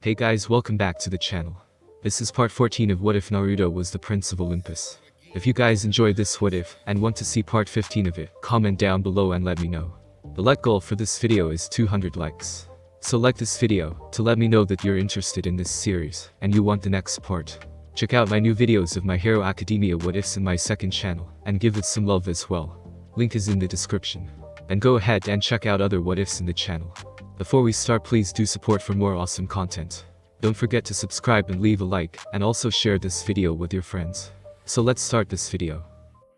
Hey guys, welcome back to the channel. This is part 14 of What If Naruto Was the Prince of Olympus. If you guys enjoyed this what if, and want to see part 15 of it, comment down below and let me know. The like goal for this video is 200 likes. So like this video, to let me know that you're interested in this series, and you want the next part. Check out my new videos of My Hero Academia what ifs in my second channel, and give it some love as well. Link is in the description. And go ahead and check out other what ifs in the channel. Before we start, please do support for more awesome content. Don't forget to subscribe and leave a like, and also share this video with your friends. So let's start this video.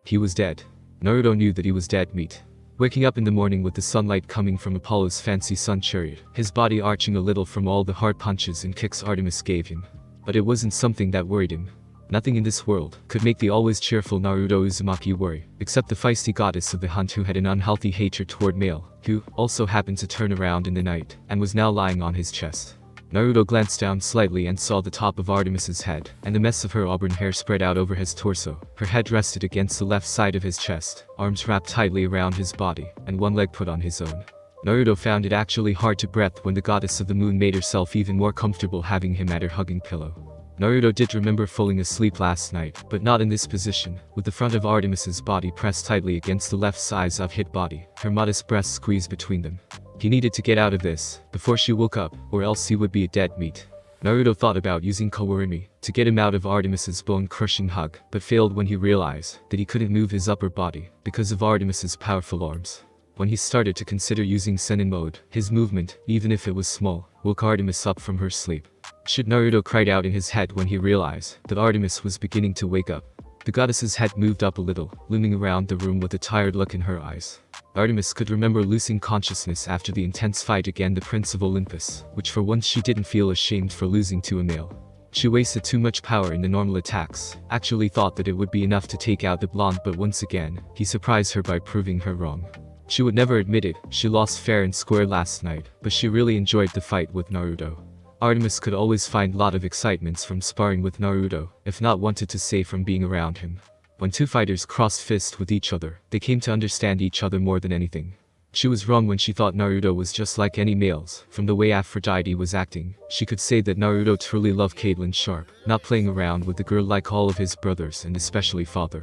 He was dead. Naruto knew that he was dead meat. Waking up in the morning with the sunlight coming from Apollo's fancy sun chariot, his body arching a little from all the hard punches and kicks Artemis gave him. But it wasn't something that worried him. Nothing in this world could make the always cheerful Naruto Uzumaki worry, except the feisty goddess of the hunt who had an unhealthy hatred toward male, who also happened to turn around in the night, and was now lying on his chest. Naruto glanced down slightly and saw the top of Artemis's head, and the mess of her auburn hair spread out over his torso. Her head rested against the left side of his chest, arms wrapped tightly around his body, and one leg put on his own. Naruto found it actually hard to breathe when the goddess of the moon made herself even more comfortable having him at her hugging pillow. Naruto did remember falling asleep last night, but not in this position, with the front of Artemis's body pressed tightly against the left sides of his body, her modest breasts squeezed between them. He needed to get out of this, before she woke up, or else he would be a dead meat. Naruto thought about using Kawarimi to get him out of Artemis's bone-crushing hug, but failed when he realized that he couldn't move his upper body, because of Artemis's powerful arms. When he started to consider using Senin mode, his movement, even if it was small, woke Artemis up from her sleep. Naruto cried out in his head when he realized that Artemis was beginning to wake up. The goddess's head moved up a little, looming around the room with a tired look in her eyes. Artemis could remember losing consciousness after the intense fight against the Prince of Olympus, which for once she didn't feel ashamed for losing to a male. She wasted too much power in the normal attacks, actually thought that it would be enough to take out the blonde, but once again, he surprised her by proving her wrong. She would never admit it, she lost fair and square last night, but she really enjoyed the fight with Naruto. Artemis could always find a lot of excitements from sparring with Naruto, if not wanted to say from being around him. When two fighters crossed fists with each other, they came to understand each other more than anything. She was wrong when she thought Naruto was just like any males. From the way Aphrodite was acting, she could say that Naruto truly loved Caitlyn sharp, not playing around with the girl like all of his brothers and especially father.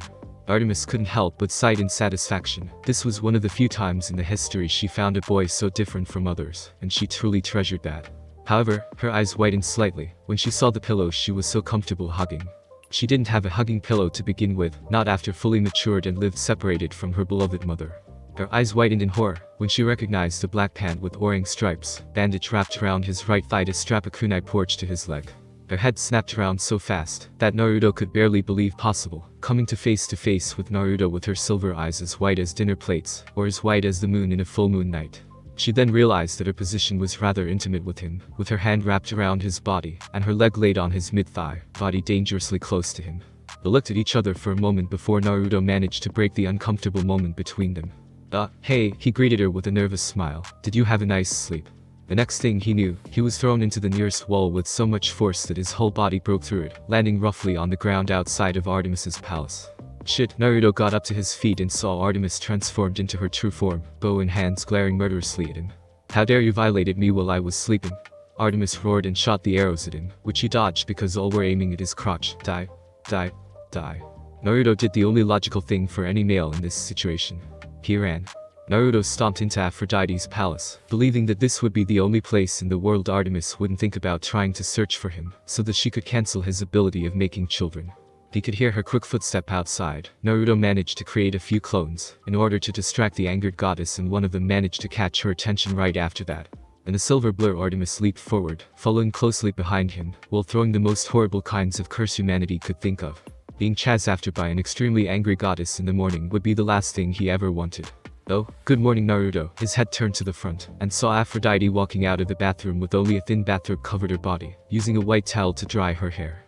Artemis couldn't help but sigh in satisfaction. This was one of the few times in the history she found a boy so different from others, and she truly treasured that. However, her eyes widened slightly when she saw the pillow she was so comfortable hugging. She didn't have a hugging pillow to begin with, not after fully matured and lived separated from her beloved mother. Her eyes widened in horror when she recognized the black pant with orange stripes, bandage wrapped around his right thigh to strap a kunai porch to his leg. Her head snapped around so fast that Naruto could barely believe possible, coming to face with Naruto with her silver eyes as white as dinner plates, or as white as the moon in a full moon night. She then realized that her position was rather intimate with him, with her hand wrapped around his body, and her leg laid on his mid-thigh, body dangerously close to him. They looked at each other for a moment before Naruto managed to break the uncomfortable moment between them. Hey, he greeted her with a nervous smile. Did you have a nice sleep? The next thing he knew, he was thrown into the nearest wall with so much force that his whole body broke through it, landing roughly on the ground outside of Artemis's palace. Naruto got up to his feet and saw Artemis transformed into her true form, bow in hands glaring murderously at him. How dare you violated me while I was sleeping? Artemis roared and shot the arrows at him, which he dodged because all were aiming at his crotch. Die. Die. Die. Naruto did the only logical thing for any male in this situation. He ran. Naruto stomped into Aphrodite's palace, believing that this would be the only place in the world Artemis wouldn't think about trying to search for him, so that she could cancel his ability of making children. He could hear her quick footstep outside. Naruto managed to create a few clones, in order to distract the angered goddess, and one of them managed to catch her attention right after that. In a silver blur, Artemis leaped forward, following closely behind him, while throwing the most horrible kinds of curse humanity could think of. Being chased after by an extremely angry goddess in the morning would be the last thing he ever wanted. Oh, good morning Naruto. His head turned to the front, and saw Aphrodite walking out of the bathroom with only a thin bathrobe covered her body, using a white towel to dry her hair.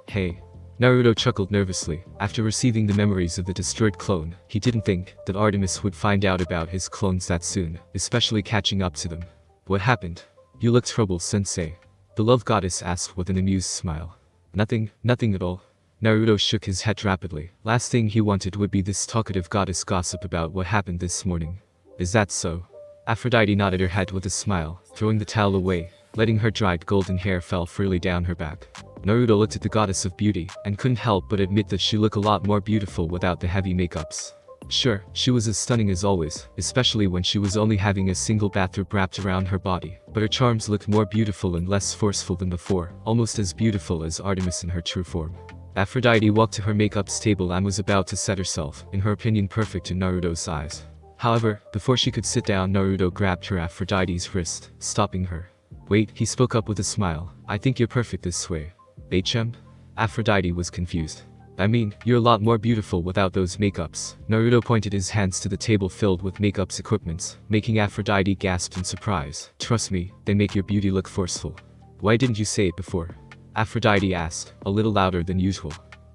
Hey. Naruto chuckled nervously. After receiving the memories of the destroyed clone, he didn't think that Artemis would find out about his clones that soon, especially catching up to them. What happened? You look troubled, sensei. The love goddess asked with an amused smile. Nothing at all. Naruto shook his head rapidly. Last thing he wanted would be this talkative goddess gossip about what happened this morning. Is that so? Aphrodite nodded her head with a smile, throwing the towel away. letting her dried golden hair fall freely down her back. Naruto looked at the goddess of beauty, and couldn't help but admit that she looked a lot more beautiful without the heavy makeups. Sure, she was as stunning as always, especially when she was only having a single bathrobe wrapped around her body, but her charms looked more beautiful and less forceful than before, almost as beautiful as Artemis in her true form. Aphrodite walked to her makeup's table and was about to set herself, in her opinion perfect in Naruto's eyes. However, before she could sit down, Naruto grabbed her Aphrodite's wrist, stopping her. Wait, he spoke up with a smile, I think you're perfect this way. HM? Aphrodite was confused. I mean, you're a lot more beautiful without those makeups. Naruto pointed his hands to the table filled with makeup's equipments, making Aphrodite gasp in surprise. Trust me, they make your beauty look forceful. Why didn't you say it before? Aphrodite asked, a little louder than usual.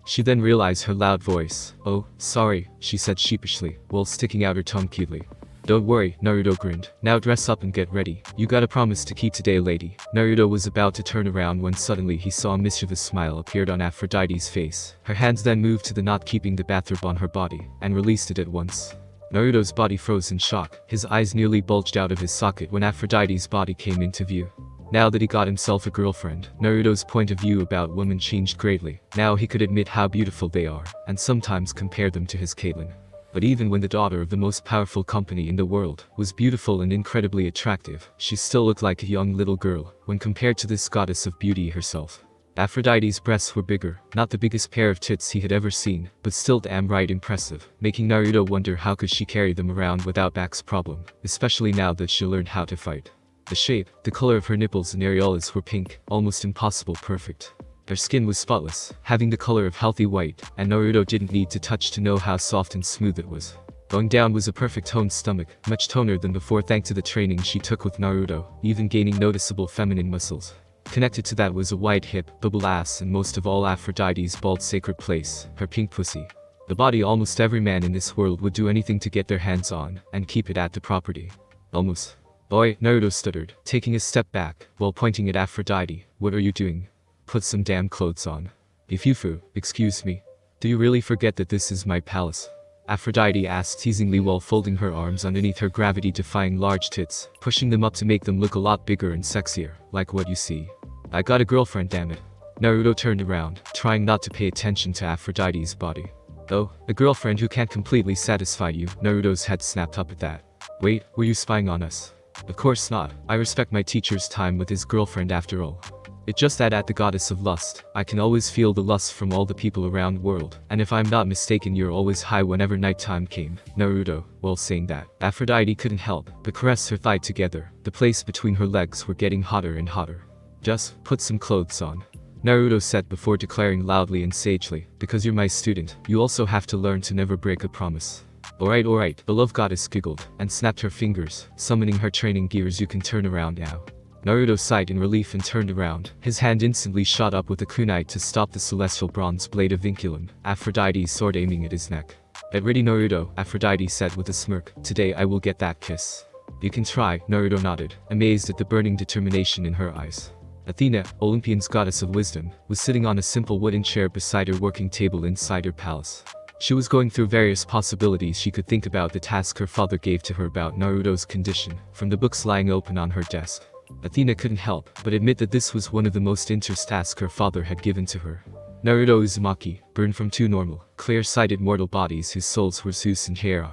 She then realized her loud voice. Oh, sorry, she said sheepishly, while sticking out her tongue cutely. Don't worry, Naruto grinned. Now dress up and get ready. You got a promise to keep today, lady. Naruto was about to turn around when suddenly he saw a mischievous smile appeared on Aphrodite's face. Her hands then moved to the knot keeping the bathrobe on her body, and released it at once. Naruto's body froze in shock. His eyes nearly bulged out of his socket when Aphrodite's body came into view. Now that he got himself a girlfriend, Naruto's point of view about women changed greatly. Now he could admit how beautiful they are, and sometimes compare them to his Caitlyn. But even when the daughter of the most powerful company in the world was beautiful and incredibly attractive, she still looked like a young little girl when compared to this goddess of beauty herself. Aphrodite's breasts were bigger, not the biggest pair of tits he had ever seen, but still damn right impressive, making Naruto wonder how could she carry them around without back's problem, especially now that she learned how to fight. The shape, the color of her nipples and areolas were pink, almost impossible perfect. Her skin was spotless, having the color of healthy white, and Naruto didn't need to touch to know how soft and smooth it was. Going down was a perfect toned stomach, much toner than before thanks to the training she took with Naruto, even gaining noticeable feminine muscles. Connected to that was a wide hip, bubble ass and most of all Aphrodite's bald sacred place, her pink pussy. The body almost every man in this world would do anything to get their hands on, and keep it at the property. Almost. Boy, Naruto stuttered, taking a step back, while pointing at Aphrodite. What are you doing? Put some damn clothes on. Ifufu, excuse me. Do you really forget that this is my palace? Aphrodite asked teasingly while folding her arms underneath her gravity-defying large tits, pushing them up to make them look a lot bigger and sexier, like what you see. I got a girlfriend, damn it. Naruto turned around, trying not to pay attention to Aphrodite's body. Oh, a girlfriend who can't completely satisfy you. Naruto's head snapped up at that. Wait, were you spying on us? Of course not. I respect my teacher's time with his girlfriend after all. It's just that at the goddess of lust, I can always feel the lust from all the people around world, and if I'm not mistaken you're always high whenever nighttime came. Naruto, while saying that, Aphrodite couldn't help but caress her thigh together. The place between her legs were getting hotter and hotter. Just put some clothes on. Naruto said before declaring loudly and sagely, because you're my student, you also have to learn to never break a promise. Alright, beloved goddess giggled, and snapped her fingers, summoning her training gears. You can turn around now. Naruto sighed in relief and turned around. His hand instantly shot up with a kunai to stop the celestial bronze blade of Vinculum, Aphrodite's sword aiming at his neck. Get ready, Naruto, Aphrodite said with a smirk. Today I will get that kiss. You can try, Naruto nodded, amazed at the burning determination in her eyes. Athena, Olympian's goddess of wisdom, was sitting on a simple wooden chair beside her working table inside her palace. She was going through various possibilities she could think about the task her father gave to her about Naruto's condition, from the books lying open on her desk. Athena couldn't help but admit that this was one of the most intense tasks her father had given to her. Naruto Uzumaki, born from two normal, clear-sighted mortal bodies whose souls were Zeus and Hera.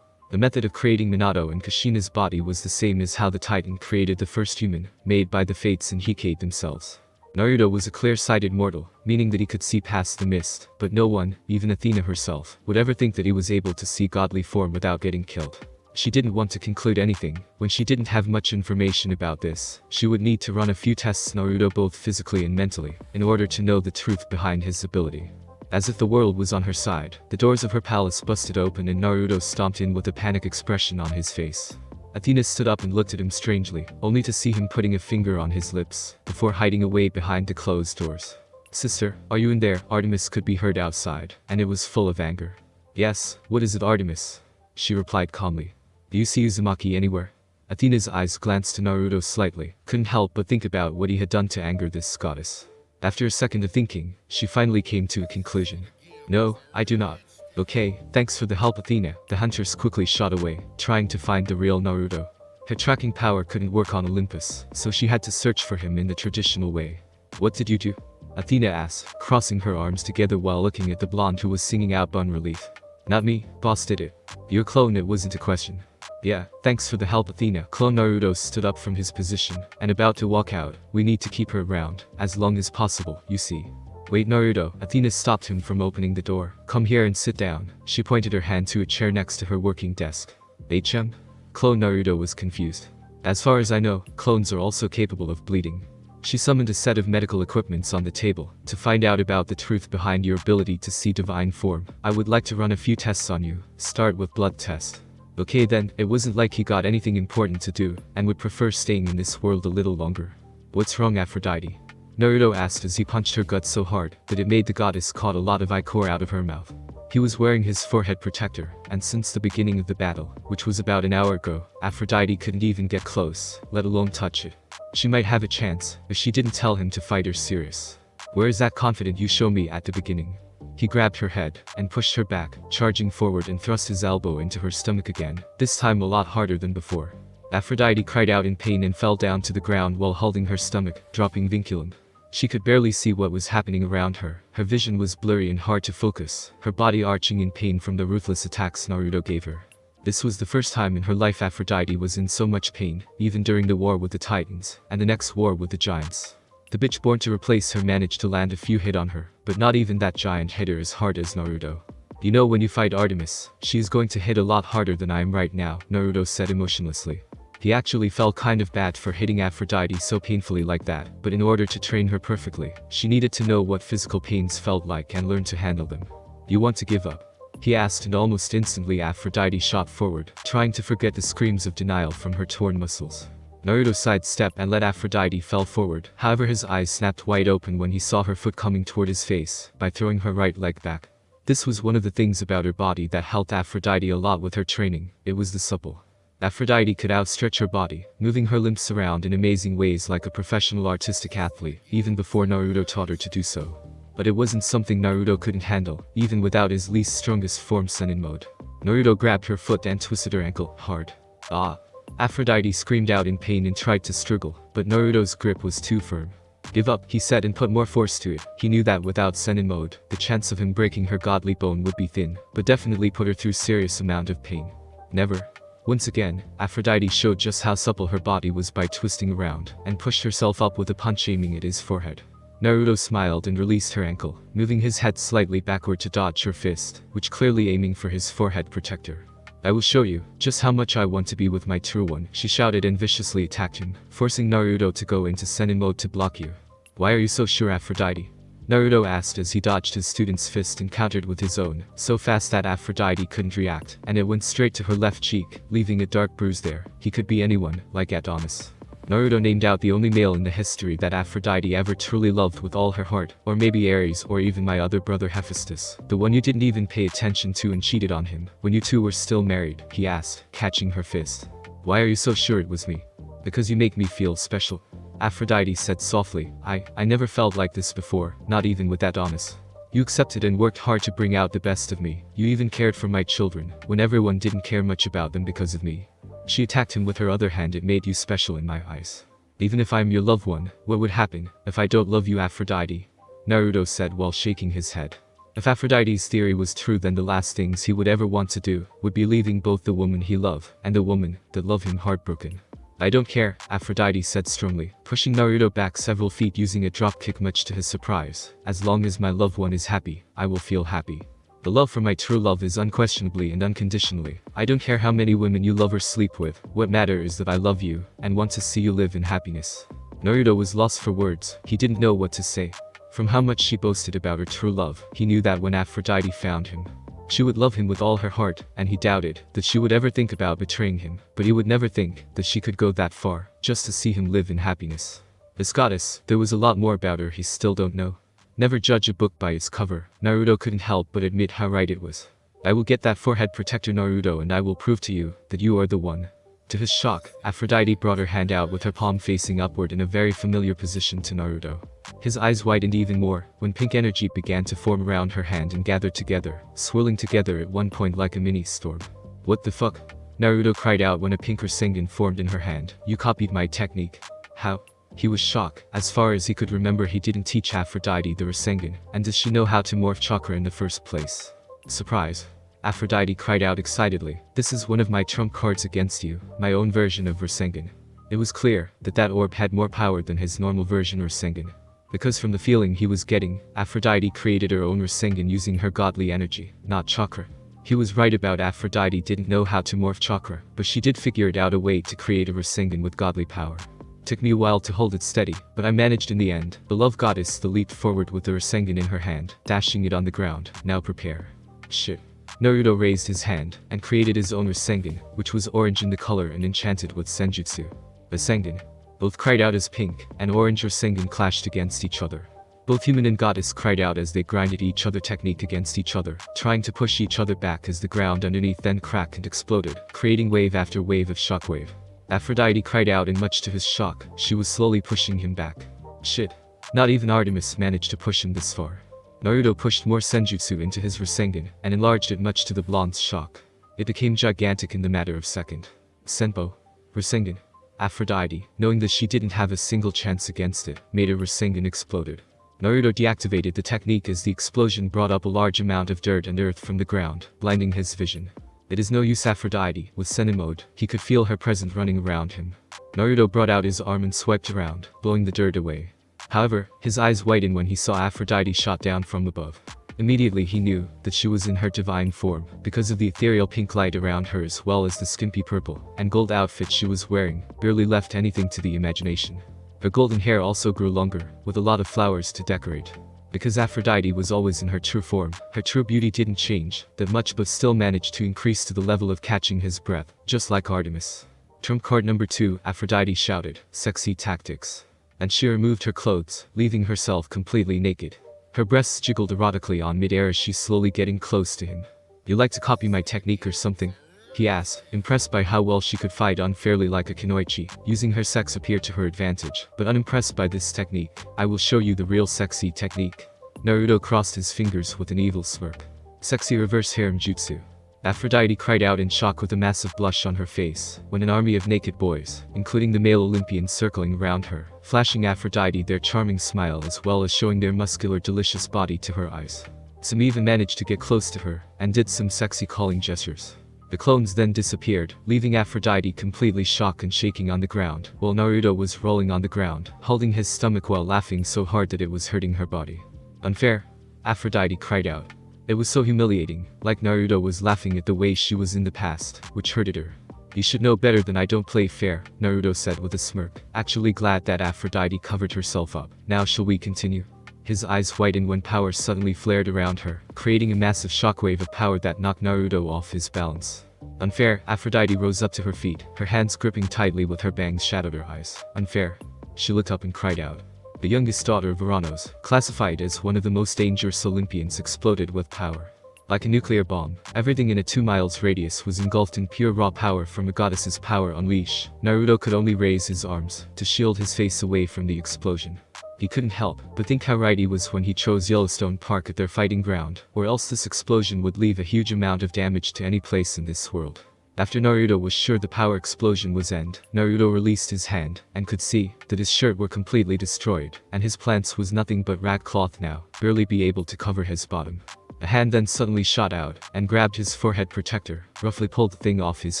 The method of creating Minato and Kushina's body was the same as how the Titan created the first human, made by the Fates and Hecate themselves. Naruto was a clear-sighted mortal, meaning that he could see past the mist, but no one, even Athena herself, would ever think that he was able to see godly form without getting killed. She didn't want to conclude anything. When she didn't have much information about this, she would need to run a few tests Naruto both physically and mentally, in order to know the truth behind his ability. As if the world was on her side, the doors of her palace busted open and Naruto stomped in with a panic expression on his face. Athena stood up and looked at him strangely, only to see him putting a finger on his lips, before hiding away behind the closed doors. Sister, are you in there? Artemis could be heard outside, and it was full of anger. Yes, what is it, Artemis? She replied calmly. Do you see Uzumaki anywhere? Athena's eyes glanced to Naruto slightly, couldn't help but think about what he had done to anger this goddess. After a second of thinking, she finally came to a conclusion. No, I do not. Okay, thanks for the help, Athena. The hunters quickly shot away, trying to find the real Naruto. Her tracking power couldn't work on Olympus, so she had to search for him in the traditional way. "What did you do?" Athena asked, crossing her arms together while looking at the blonde who was singing out Bun Relief. "Not me, boss did it." "Your clone, it wasn't a question." "Yeah, thanks for the help, Athena." Clone Naruto stood up from his position, and about to walk out. "We need to keep her around, as long as possible, you see." "Wait, Naruto." Athena stopped him from opening the door. "Come here and sit down." She pointed her hand to a chair next to her working desk. "HM?" Clone Naruto was confused. "As far as I know, clones are also capable of bleeding." She summoned a set of medical equipments on the table. "To find out about the truth behind your ability to see divine form, I would like to run a few tests on you. Start with blood test." "Okay then." It wasn't like he got anything important to do, and would prefer staying in this world a little longer. "What's wrong, Aphrodite?" Naruto asked as he punched her gut so hard that it made the goddess caught a lot of ichor out of her mouth. He was wearing his forehead protector, and since the beginning of the battle, which was about an hour ago, Aphrodite couldn't even get close, let alone touch it. She might have a chance, if she didn't tell him to fight her serious. "Where is that confident you showed me at the beginning?" He grabbed her head, and pushed her back, charging forward and thrust his elbow into her stomach again, this time a lot harder than before. Aphrodite cried out in pain and fell down to the ground while holding her stomach, dropping vinculum. She could barely see what was happening around her. Her vision was blurry and hard to focus, her body arching in pain from the ruthless attacks Naruto gave her. This was the first time in her life Aphrodite was in so much pain, even during the war with the Titans, and the next war with the Giants. The bitch born to replace her managed to land a few hits on her, but not even that giant hit her as hard as Naruto. "You know, when you fight Artemis, she is going to hit a lot harder than I am right now," Naruto said emotionlessly. He actually felt kind of bad for hitting Aphrodite so painfully like that, but in order to train her perfectly, she needed to know what physical pains felt like and learn to handle them. "You want to give up?" he asked, and almost instantly Aphrodite shot forward, trying to forget the screams of denial from her torn muscles. Naruto sidestepped and let Aphrodite fell forward, however his eyes snapped wide open when he saw her foot coming toward his face, by throwing her right leg back. This was one of the things about her body that helped Aphrodite a lot with her training, it was the supple. Aphrodite could outstretch her body, moving her limbs around in amazing ways like a professional artistic athlete, even before Naruto taught her to do so. But it wasn't something Naruto couldn't handle, even without his least strongest form Sennin mode. Naruto grabbed her foot and twisted her ankle hard. "Ah!" Aphrodite screamed out in pain and tried to struggle, but Naruto's grip was too firm. "Give up," he said and put more force to it. He knew that without Sennin mode, the chance of him breaking her godly bone would be thin, but definitely put her through serious amount of pain. Never. Once again, Aphrodite showed just how supple her body was by twisting around, and pushed herself up with a punch aiming at his forehead. Naruto smiled and released her ankle, moving his head slightly backward to dodge her fist, which clearly aiming for his forehead protector. "I will show you just how much I want to be with my true one," she shouted and viciously attacked him, forcing Naruto to go into Sennin mode to block you. "Why are you so sure, Aphrodite?" Naruto asked as he dodged his student's fist and countered with his own, so fast that Aphrodite couldn't react, and it went straight to her left cheek, leaving a dark bruise there. He could be anyone, like Adonis. Naruto named out the only male in the history that Aphrodite ever truly loved with all her heart, or maybe Ares or even my other brother Hephaestus, the one you didn't even pay attention to and cheated on him, when you two were still married, he asked, catching her fist. "Why are you so sure it was me?" "Because you make me feel special," Aphrodite said softly. I never felt like this before, not even with Adonis. You accepted and worked hard to bring out the best of me. You even cared for my children, when everyone didn't care much about them because of me." She attacked him with her other hand. "It made you special in my eyes. Even if I am your loved one, what would happen if I don't love you, Aphrodite?" Naruto said while shaking his head. If Aphrodite's theory was true, then the last things he would ever want to do would be leaving both the woman he loved and the woman that loved him heartbroken. "I don't care," Aphrodite said strongly, pushing Naruto back several feet using a dropkick much to his surprise. "As long as my loved one is happy, I will feel happy. The love for my true love is unquestionably and unconditionally. I don't care how many women you love or sleep with, what matters is that I love you, and want to see you live in happiness." Naruto was lost for words, he didn't know what to say. From how much she boasted about her true love, he knew that when Aphrodite found him, she would love him with all her heart, and he doubted that she would ever think about betraying him, but he would never think that she could go that far, just to see him live in happiness. This goddess, there was a lot more about her he still don't know. Never judge a book by its cover. Naruto couldn't help but admit how right it was. "I will get that forehead protector, Naruto, and I will prove to you that you are the one." To his shock, Aphrodite brought her hand out with her palm facing upward in a very familiar position to Naruto. His eyes widened even more, when pink energy began to form around her hand and gathered together, swirling together at one point like a mini storm. "What the fuck?" Naruto cried out when a pink Rasengan formed in her hand. You copied my technique. How? He was shocked. As far as he could remember, he didn't teach Aphrodite the Rasengan, and does she know how to morph chakra in the first place? Surprise. Aphrodite cried out excitedly. This is one of my trump cards against you, my own version of Rasengan. It was clear that that orb had more power than his normal version Rasengan. Because from the feeling he was getting, Aphrodite created her own Rasengan using her godly energy, not chakra. He was right about Aphrodite didn't know how to morph chakra, but she did figure it out a way to create a Rasengan with godly power. Took me a while to hold it steady, but I managed in the end. The love goddess leaped forward with the Rasengan in her hand, dashing it on the ground. Now prepare. Shit. Naruto raised his hand, and created his own Rasengan, which was orange in the color and enchanted with senjutsu. Rasengan. Both cried out as pink and orange Rasengan clashed against each other. Both human and goddess cried out as they grinded each other technique against each other, trying to push each other back as the ground underneath then cracked and exploded, creating wave after wave of shockwave. Aphrodite cried out, and much to his shock, she was slowly pushing him back. Shit. Not even Artemis managed to push him this far. Naruto pushed more senjutsu into his Rasengan, and enlarged it much to the blonde's shock. It became gigantic in the matter of second. Senpo. Rasengan. Aphrodite, knowing that she didn't have a single chance against it, made her Rasengan exploded. Naruto deactivated the technique as the explosion brought up a large amount of dirt and earth from the ground, blinding his vision. It is no use Aphrodite, with Senin mode, he could feel her presence running around him. Naruto brought out his arm and swept around, blowing the dirt away. However, his eyes widened when he saw Aphrodite shot down from above. Immediately he knew that she was in her divine form, because of the ethereal pink light around her as well as the skimpy purple and gold outfit she was wearing, barely left anything to the imagination. Her golden hair also grew longer, with a lot of flowers to decorate. Because Aphrodite was always in her true form, her true beauty didn't change that much but still managed to increase to the level of catching his breath, just like Artemis. Trump card number 2, Aphrodite shouted, "Sexy tactics." And she removed her clothes, leaving herself completely naked. Her breasts jiggled erotically on mid-air as she's slowly getting close to him. "You like to copy my technique or something?" he asked, impressed by how well she could fight unfairly like a kunoichi, using her sex appeal to her advantage, but unimpressed by this technique. "I will show you the real sexy technique." Naruto crossed his fingers with an evil smirk. "Sexy reverse harem jutsu." Aphrodite cried out in shock with a massive blush on her face, when an army of naked boys, including the male Olympians circling around her, flashing Aphrodite their charming smile as well as showing their muscular delicious body to her eyes. Some even managed to get close to her, and did some sexy calling gestures. The clones then disappeared, leaving Aphrodite completely shocked and shaking on the ground, while Naruto was rolling on the ground, holding his stomach while laughing so hard that it was hurting her body. "Unfair!" Aphrodite cried out. It was so humiliating, like Naruto was laughing at the way she was in the past, which hurted her. "You should know better than I don't play fair," Naruto said with a smirk, actually glad that Aphrodite covered herself up. "Now shall we continue?" His eyes widened when power suddenly flared around her, creating a massive shockwave of power that knocked Naruto off his balance. "Unfair!" Aphrodite rose up to her feet, her hands gripping tightly with her bangs shadowed her eyes. "Unfair!" She looked up and cried out. The youngest daughter of Uranos, classified as one of the most dangerous Olympians, exploded with power. Like a nuclear bomb, everything in a 2 miles radius was engulfed in pure raw power from a goddess's power unleash. Naruto could only raise his arms to shield his face away from the explosion. He couldn't help but think how right he was when he chose Yellowstone Park at their fighting ground, or else this explosion would leave a huge amount of damage to any place in this world. After Naruto was sure the power explosion was end, Naruto released his hand, and could see that his shirt were completely destroyed, and his plants was nothing but rag cloth now, barely be able to cover his bottom. A hand then suddenly shot out, and grabbed his forehead protector, roughly pulled the thing off his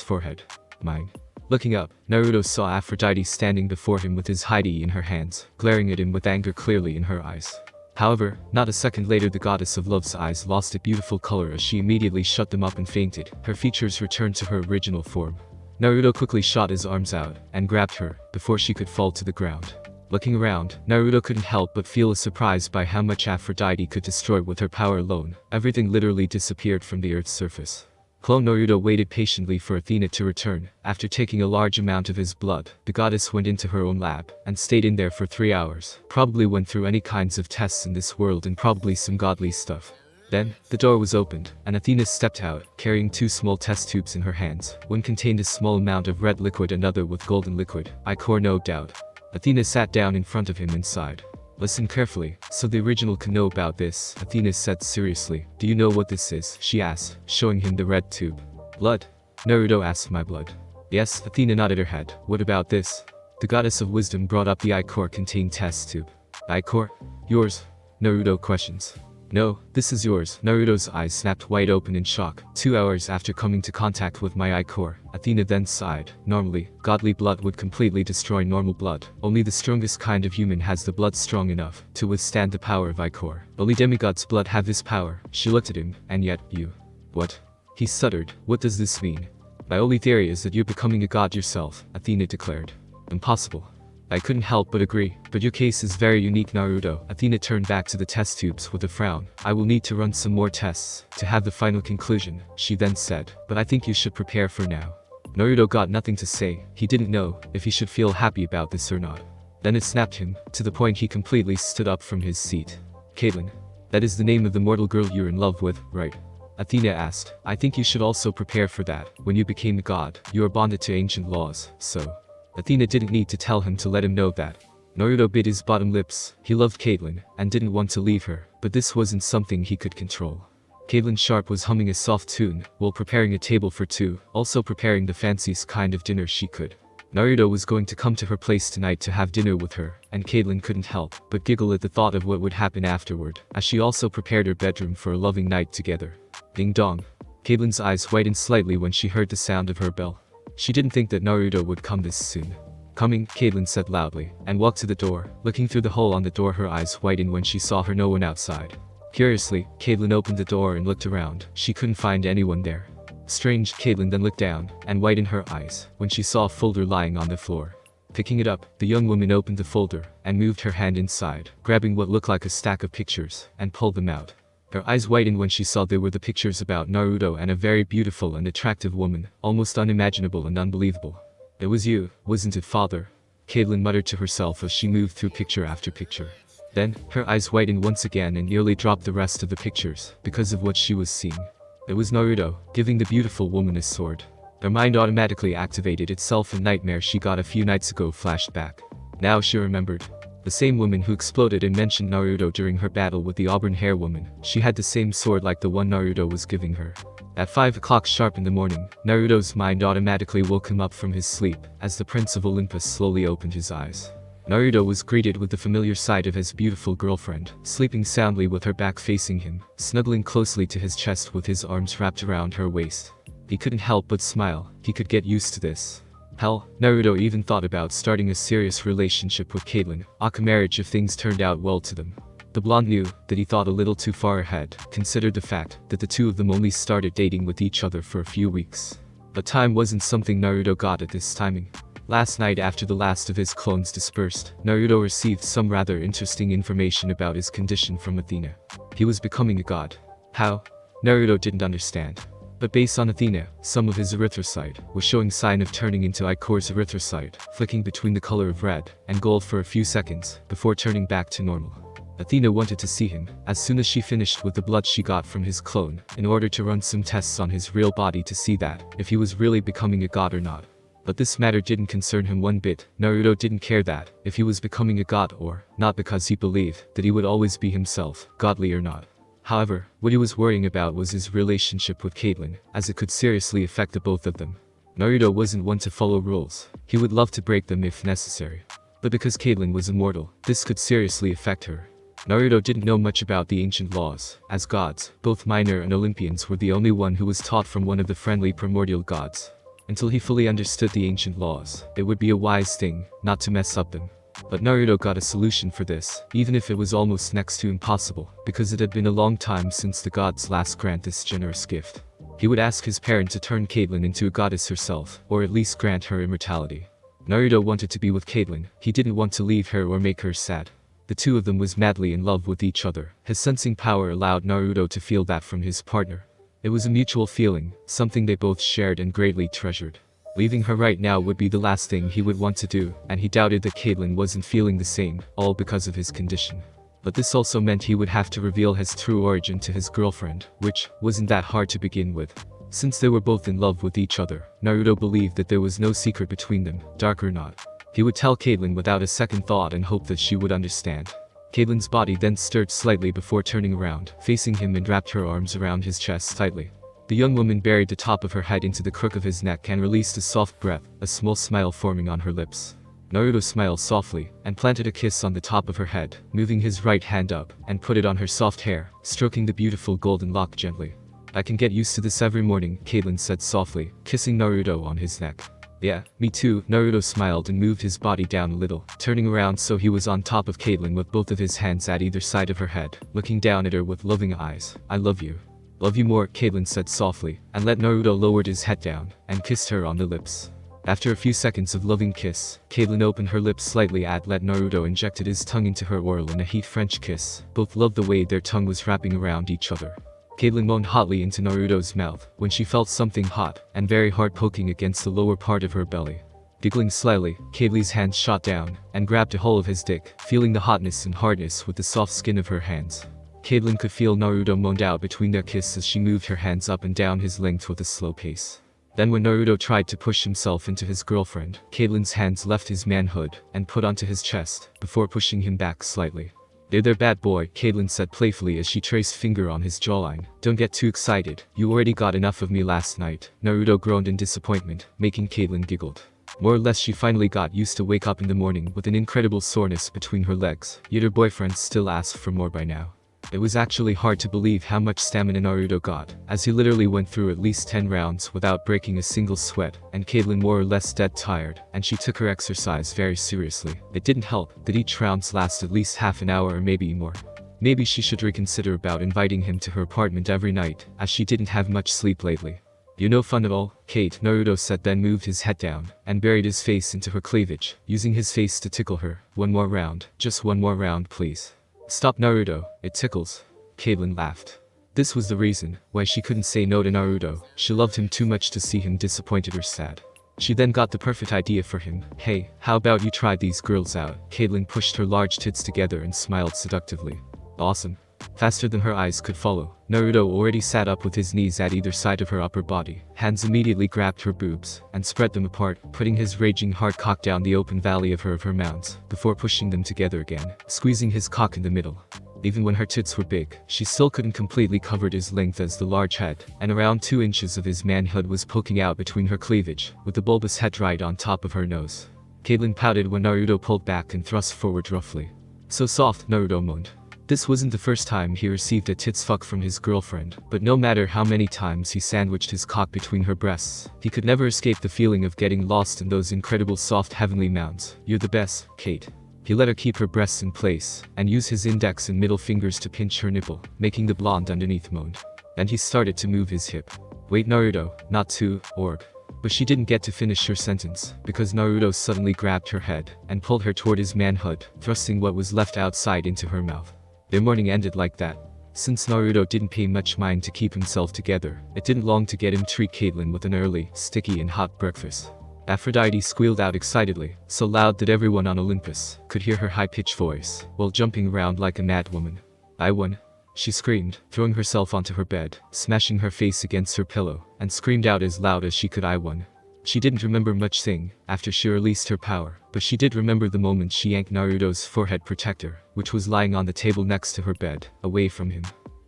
forehead. "Mine." Looking up, Naruto saw Aphrodite standing before him with his Heidi in her hands, glaring at him with anger clearly in her eyes. However, not a second later the goddess of love's eyes lost a beautiful color as she immediately shut them up and fainted. Her features returned to her original form. Naruto quickly shot his arms out, and grabbed her, before she could fall to the ground. Looking around, Naruto couldn't help but feel a surprise by how much Aphrodite could destroy with her power alone. Everything literally disappeared from the earth's surface. Clone Naruto waited patiently for Athena to return. After taking a large amount of his blood, the goddess went into her own lab, and stayed in there for 3 hours. Probably went through any kinds of tests in this world and probably some godly stuff. Then, the door was opened, and Athena stepped out, carrying 2 small test tubes in her hands. One contained a small amount of red liquid, another with golden liquid. "I core no doubt." Athena sat down in front of him and sighed. "Listen carefully, so the original can know about this," Athena said seriously. "Do you know what this is?" she asked, showing him the red tube. "Blood." Naruto asked. My blood. Yes, Athena nodded her head. What about this? The goddess of wisdom brought up the ichor containing test tube. Ichor? Yours? Naruto questions. No, this is yours. Naruto's eyes snapped wide open in shock. 2 hours after coming to contact with my ichor, Athena then sighed. Normally, godly blood would completely destroy normal blood. Only the strongest kind of human has the blood strong enough to withstand the power of ichor. Only demigods' blood have this power. She looked at him, and yet, you. What? He stuttered. What does this mean? My only theory is that you're becoming a god yourself, Athena declared. Impossible. I couldn't help but agree, but your case is very unique, Naruto. Athena turned back to the test tubes with a frown. I will need to run some more tests to have the final conclusion, she then said, but I think you should prepare for now. Naruto got nothing to say. He didn't know if he should feel happy about this or not. Then it snapped him, to the point he completely stood up from his seat. Caitlyn. That is the name of the mortal girl you're in love with, right? Athena asked. I think you should also prepare for that. When you became a god, you are bonded to ancient laws, so... Athena didn't need to tell him to let him know that. Naruto bit his bottom lips. He loved Caitlyn, and didn't want to leave her, but this wasn't something he could control. Caitlyn Sharp was humming a soft tune, while preparing a table for two, also preparing the fanciest kind of dinner she could. Naruto was going to come to her place tonight to have dinner with her, and Caitlyn couldn't help but giggle at the thought of what would happen afterward, as she also prepared her bedroom for a loving night together. Ding dong. Caitlyn's eyes widened slightly when she heard the sound of her bell. She didn't think that Naruto would come this soon. Coming, Caitlyn said loudly, and walked to the door. Looking through the hole on the door, her eyes widened when she saw no one outside. Curiously, Caitlyn opened the door and looked around. She couldn't find anyone there. Strange. Caitlyn then looked down, and widened her eyes, when she saw a folder lying on the floor. Picking it up, the young woman opened the folder, and moved her hand inside, grabbing what looked like a stack of pictures, and pulled them out. Her eyes widened when she saw they were the pictures about Naruto and a very beautiful and attractive woman, almost unimaginable and unbelievable. It was you, wasn't it, father? Caitlyn muttered to herself as she moved through picture after picture. Then, her eyes widened once again and nearly dropped the rest of the pictures, because of what she was seeing. It was Naruto, giving the beautiful woman a sword. Her mind automatically activated itself, and nightmare she got a few nights ago flashed back. Now she remembered. The same woman who exploded and mentioned Naruto during her battle with the auburn hair woman. She had the same sword like the one Naruto was giving her. At 5 o'clock sharp in the morning, Naruto's mind automatically woke him up from his sleep, as the Prince of Olympus slowly opened his eyes. Naruto was greeted with the familiar sight of his beautiful girlfriend, sleeping soundly with her back facing him, snuggling closely to his chest with his arms wrapped around her waist. He couldn't help but smile. He could get used to this. Hell, Naruto even thought about starting a serious relationship with Caitlyn, a marriage if things turned out well to them. The blonde knew that he thought a little too far ahead, considered the fact that the two of them only started dating with each other for a few weeks. But time wasn't something Naruto got at this timing. Last night, after the last of his clones dispersed, Naruto received some rather interesting information about his condition from Athena. He was becoming a god. How? Naruto didn't understand. But based on Athena, some of his erythrocyte was showing sign of turning into ichor's erythrocyte, flicking between the color of red and gold for a few seconds, before turning back to normal. Athena wanted to see him, as soon as she finished with the blood she got from his clone, in order to run some tests on his real body to see that, if he was really becoming a god or not. But this matter didn't concern him one bit. Naruto didn't care that, if he was becoming a god or not, because he believed that he would always be himself, godly or not. However, what he was worrying about was his relationship with Caitlyn, as it could seriously affect the both of them. Naruto wasn't one to follow rules. He would love to break them if necessary. But because Caitlyn was immortal, this could seriously affect her. Naruto didn't know much about the ancient laws. As gods, both minor and Olympians were the only one who was taught from one of the friendly primordial gods. Until he fully understood the ancient laws, it would be a wise thing not to mess up them. But Naruto got a solution for this, even if it was almost next to impossible, because it had been a long time since the gods last grant this generous gift. He would ask his parent to turn Caitlyn into a goddess herself, or at least grant her immortality. Naruto wanted to be with Caitlyn. He didn't want to leave her or make her sad. The two of them was madly in love with each other. His sensing power allowed Naruto to feel that from his partner. It was a mutual feeling, something they both shared and greatly treasured. Leaving her right now would be the last thing he would want to do, and he doubted that Caitlyn wasn't feeling the same, all because of his condition. But this also meant he would have to reveal his true origin to his girlfriend, which wasn't that hard to begin with. Since they were both in love with each other, Naruto believed that there was no secret between them, dark or not. He would tell Caitlyn without a second thought and hope that she would understand. Caitlyn's body then stirred slightly before turning around, facing him, and wrapped her arms around his chest tightly. The young woman buried the top of her head into the crook of his neck and released a soft breath, a small smile forming on her lips. Naruto smiled softly, and planted a kiss on the top of her head, moving his right hand up, and put it on her soft hair, stroking the beautiful golden lock gently. I can get used to this every morning, Caitlyn said softly, kissing Naruto on his neck. Yeah, me too, Naruto smiled and moved his body down a little, turning around so he was on top of Caitlyn with both of his hands at either side of her head, looking down at her with loving eyes. I love you. Love you more, Caitlyn said softly, and let Naruto lowered his head down, and kissed her on the lips. After a few seconds of loving kiss, Caitlyn opened her lips slightly and let Naruto injected his tongue into her oral in a heat French kiss. Both loved the way their tongue was wrapping around each other. Caitlyn moaned hotly into Naruto's mouth when she felt something hot and very hard poking against the lower part of her belly. Giggling slyly, Caitlyn's hands shot down and grabbed a hold of his dick, feeling the hotness and hardness with the soft skin of her hands. Caitlyn could feel Naruto moaned out between their kiss as she moved her hands up and down his length with a slow pace. Then when Naruto tried to push himself into his girlfriend, Caitlyn's hands left his manhood and put onto his chest, before pushing him back slightly. There bad boy, Caitlyn said playfully as she traced finger on his jawline. Don't get too excited, you already got enough of me last night. Naruto groaned in disappointment, making Caitlyn giggled. More or less she finally got used to wake up in the morning with an incredible soreness between her legs, yet her boyfriend still asked for more by now. It was actually hard to believe how much stamina Naruto got, as he literally went through at least 10 rounds without breaking a single sweat, and Caitlyn more or less dead tired, and she took her exercise very seriously. It didn't help that each rounds last at least half an hour or maybe more. Maybe she should reconsider about inviting him to her apartment every night, as she didn't have much sleep lately. You no fun at all, Kate, Naruto said, then moved his head down, and buried his face into her cleavage, using his face to tickle her. One more round, just one more round please. Stop Naruto, it tickles. Caitlyn laughed. This was the reason why she couldn't say no to Naruto. She loved him too much to see him disappointed or sad. She then got the perfect idea for him. Hey, how about you try these girls out? Caitlyn pushed her large tits together and smiled seductively. Awesome. Faster than her eyes could follow, Naruto already sat up with his knees at either side of her upper body. Hands immediately grabbed her boobs and spread them apart, putting his raging hard cock down the open valley of her mounds, before pushing them together again, squeezing his cock in the middle. Even when her tits were big, she still couldn't completely cover his length as the large head, and around 2 inches of his manhood was poking out between her cleavage, with the bulbous head right on top of her nose. Caitlyn pouted when Naruto pulled back and thrust forward roughly. So soft, Naruto moaned. This wasn't the first time he received a tits fuck from his girlfriend, but no matter how many times he sandwiched his cock between her breasts, he could never escape the feeling of getting lost in those incredible soft heavenly mounds. You're the best, Kate. He let her keep her breasts in place, and use his index and middle fingers to pinch her nipple, making the blonde underneath moan. Then he started to move his hip. Wait Naruto, not to, org. But she didn't get to finish her sentence, because Naruto suddenly grabbed her head, and pulled her toward his manhood, thrusting what was left outside into her mouth. Their morning ended like that. Since Naruto didn't pay much mind to keep himself together, it didn't long to get him treat Caitlyn with an early, sticky and hot breakfast. Aphrodite squealed out excitedly, so loud that everyone on Olympus could hear her high-pitched voice, while jumping around like a mad woman. I won. She screamed, throwing herself onto her bed, smashing her face against her pillow, and screamed out as loud as she could, I won. She didn't remember much thing after she released her power, but she did remember the moment she yanked Naruto's forehead protector, which was lying on the table next to her bed, away from him.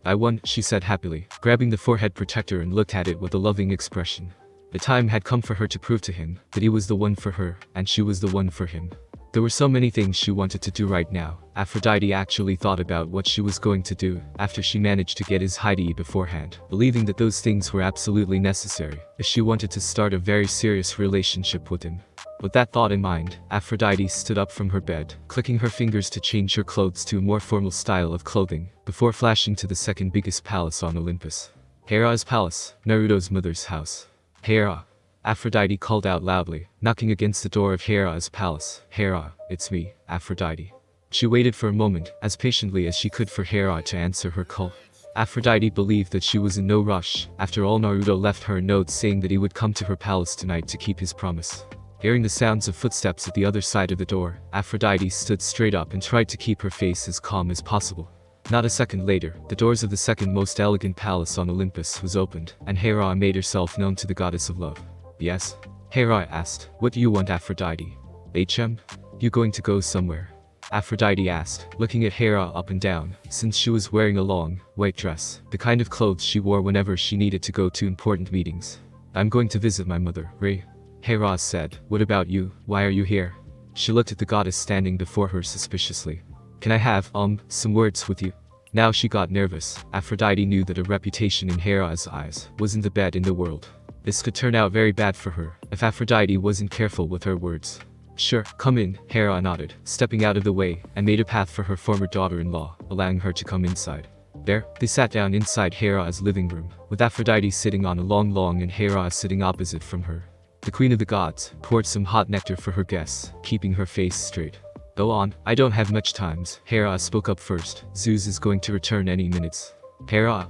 I won, she said happily, grabbing the forehead protector and looked at it with a loving expression. The time had come for her to prove to him that he was the one for her, and she was the one for him. There were so many things she wanted to do right now. Aphrodite actually thought about what she was going to do after she managed to get his Heidi beforehand, believing that those things were absolutely necessary if she wanted to start a very serious relationship with him. With that thought in mind, Aphrodite stood up from her bed, clicking her fingers to change her clothes to a more formal style of clothing, before flashing to the second biggest palace on Olympus. Hera's palace, Naruto's mother's house. Hera. Aphrodite called out loudly, knocking against the door of Hera's palace. Hera, it's me, Aphrodite. She waited for a moment, as patiently as she could for Hera to answer her call. Aphrodite believed that she was in no rush. After all, Naruto left her a note saying that he would come to her palace tonight to keep his promise. Hearing the sounds of footsteps at the other side of the door, Aphrodite stood straight up and tried to keep her face as calm as possible. Not a second later, the doors of the second most elegant palace on Olympus was opened, and Hera made herself known to the goddess of love. Yes? Hera asked. What do you want, Aphrodite? You going to go somewhere? Aphrodite asked, looking at Hera up and down, since she was wearing a long, white dress, the kind of clothes she wore whenever she needed to go to important meetings. I'm going to visit my mother, Ray. Hera said, what about you, why are you here? She looked at the goddess standing before her suspiciously. Can I have, some words with you? Now she got nervous. Aphrodite knew that her reputation in Hera's eyes wasn't the best in the world. This could turn out very bad for her, if Aphrodite wasn't careful with her words. Sure, come in, Hera nodded, stepping out of the way, and made a path for her former daughter-in-law, allowing her to come inside. There, they sat down inside Hera's living room, with Aphrodite sitting on a long and Hera sitting opposite from her. The queen of the gods poured some hot nectar for her guests, keeping her face straight. Go on, I don't have much time. Hera spoke up first. Zeus is going to return any minutes. Hera,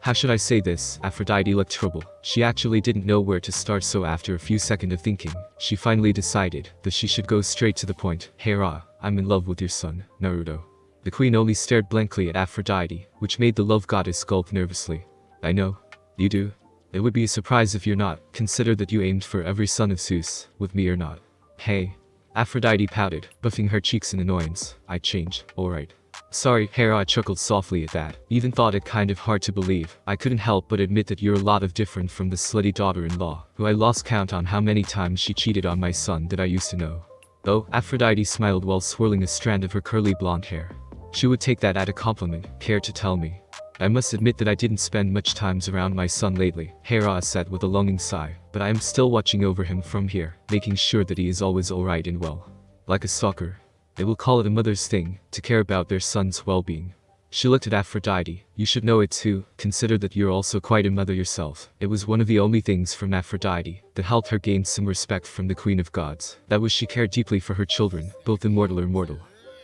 how should I say this? Aphrodite looked troubled. She actually didn't know where to start, so after a few seconds of thinking, she finally decided that she should go straight to the point. Hera, I'm in love with your son, Naruto. The queen only stared blankly at Aphrodite, which made the love goddess gulp nervously. I know. You do? It would be a surprise if you're not. Consider that you aimed for every son of Zeus, with me or not. Hey. Aphrodite pouted, buffing her cheeks in annoyance. I changed, alright. Sorry, Hera chuckled softly at that. Even thought it kind of hard to believe. I couldn't help but admit that you're a lot of different from the slutty daughter-in-law, who I lost count on how many times she cheated on my son that I used to know. Oh, Aphrodite smiled while swirling a strand of her curly blonde hair. She would take that as a compliment, care to tell me. I must admit that I didn't spend much time around my son lately, Hera said with a longing sigh, but I am still watching over him from here, making sure that he is always alright and well. Like a stalker. They will call it a mother's thing, to care about their son's well-being. She looked at Aphrodite. You should know it too, consider that you're also quite a mother yourself. It was one of the only things from Aphrodite that helped her gain some respect from the Queen of Gods. That was she cared deeply for her children, both immortal or mortal.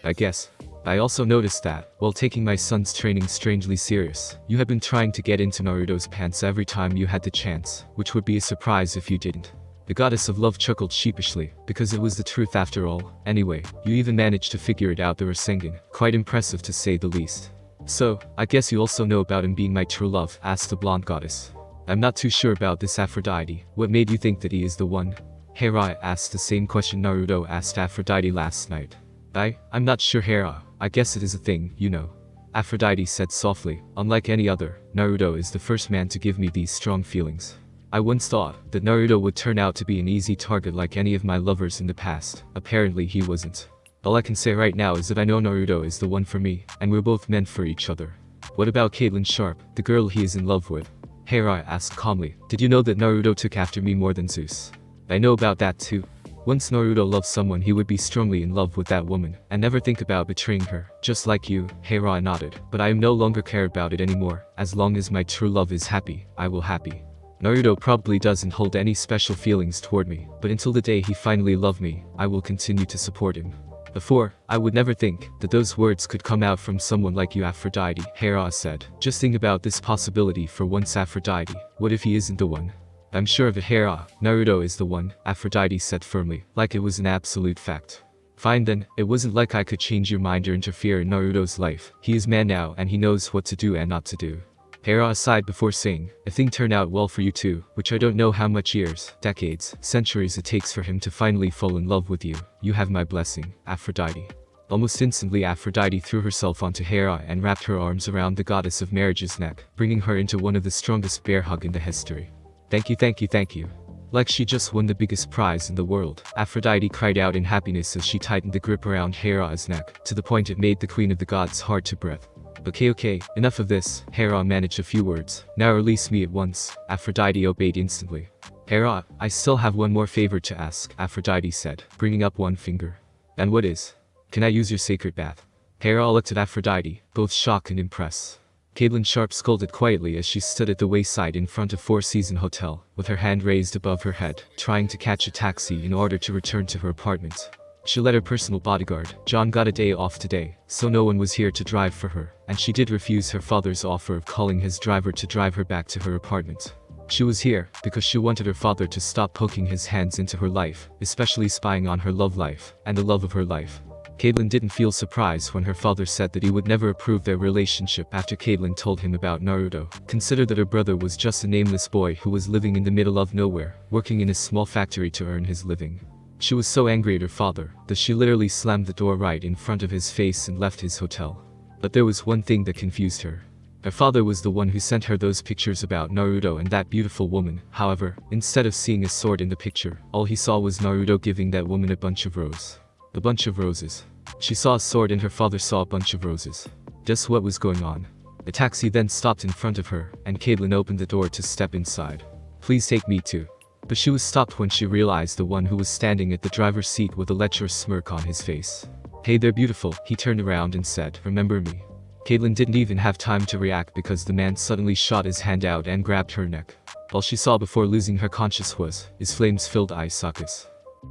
I guess. I also noticed that, while taking my son's training strangely serious, you have been trying to get into Naruto's pants every time you had the chance, which would be a surprise if you didn't. The goddess of love chuckled sheepishly, because it was the truth after all. Anyway, you even managed to figure it out the Rasengan. Quite impressive to say the least. So, I guess you also know about him being my true love, asked the blonde goddess. I'm not too sure about this, Aphrodite. What made you think that he is the one? Hera asked the same question Naruto asked Aphrodite last night. I'm not sure, Hera. I guess it is a thing, you know. Aphrodite said softly. Unlike any other, Naruto is the first man to give me these strong feelings. I once thought that Naruto would turn out to be an easy target like any of my lovers in the past. Apparently he wasn't. All I can say right now is that I know Naruto is the one for me, and we're both meant for each other. What about Caitlyn Sharp, the girl he is in love with? Hera asked calmly. Did you know that Naruto took after me more than Zeus? I know about that too. Once Naruto loved someone, he would be strongly in love with that woman, and never think about betraying her. Just like you, Hera nodded. But I no longer care about it anymore. As long as my true love is happy, I will happy. Naruto probably doesn't hold any special feelings toward me, but until the day he finally loved me, I will continue to support him. Before, I would never think that those words could come out from someone like you, Aphrodite, Hera said. Just think about this possibility for once, Aphrodite. What if he isn't the one? I'm sure of it, Hera. Naruto is the one, Aphrodite said firmly, like it was an absolute fact. Fine then, it wasn't like I could change your mind or interfere in Naruto's life. He is man now and he knows what to do and not to do. Hera sighed before saying, a thing turned out well for you too, which I don't know how much years, decades, centuries it takes for him to finally fall in love with you. You have my blessing, Aphrodite. Almost instantly Aphrodite threw herself onto Hera and wrapped her arms around the goddess of marriage's neck, bringing her into one of the strongest bear hug in the history. Thank you, thank you, thank you. Like she just won the biggest prize in the world. Aphrodite cried out in happiness as she tightened the grip around Hera's neck, to the point it made the queen of the gods hard to breathe. Okay, enough of this, Hera managed a few words. Now release me at once. Aphrodite obeyed instantly. Hera, I still have one more favor to ask, Aphrodite said, bringing up one finger. And what is? Can I use your sacred bath? Hera looked at Aphrodite, both shocked and impressed. Caitlyn Sharp scolded quietly as she stood at the wayside in front of Four Seasons Hotel, with her hand raised above her head, trying to catch a taxi in order to return to her apartment. She let her personal bodyguard, John, got a day off today, so no one was here to drive for her, and she did refuse her father's offer of calling his driver to drive her back to her apartment. She was here because she wanted her father to stop poking his hands into her life, especially spying on her love life, and the love of her life. Caitlyn didn't feel surprised when her father said that he would never approve their relationship after Caitlyn told him about Naruto. Consider that her brother was just a nameless boy who was living in the middle of nowhere, working in a small factory to earn his living. She was so angry at her father that she literally slammed the door right in front of his face and left his hotel. But there was one thing that confused her. Her father was the one who sent her those pictures about Naruto and that beautiful woman. However, instead of seeing a sword in the picture, all he saw was Naruto giving that woman a bunch of roses. She saw a sword and her father saw a bunch of roses. Just what was going on? A taxi then stopped in front of her, and Caitlyn opened the door to step inside. Please take me too. But she was stopped when she realized the one who was standing at the driver's seat with a lecherous smirk on his face. Hey there beautiful, he turned around and said, remember me? Caitlyn didn't even have time to react because the man suddenly shot his hand out and grabbed her neck. All she saw before losing her conscience was his flames-filled eye sockets.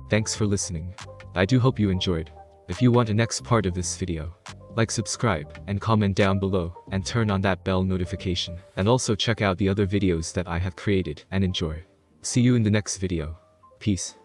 Thanks for listening. I do hope you enjoyed. If you want a next part of this video, like, subscribe, and comment down below, and turn on that bell notification. And also check out the other videos that I have created, and enjoy. See you in the next video. Peace.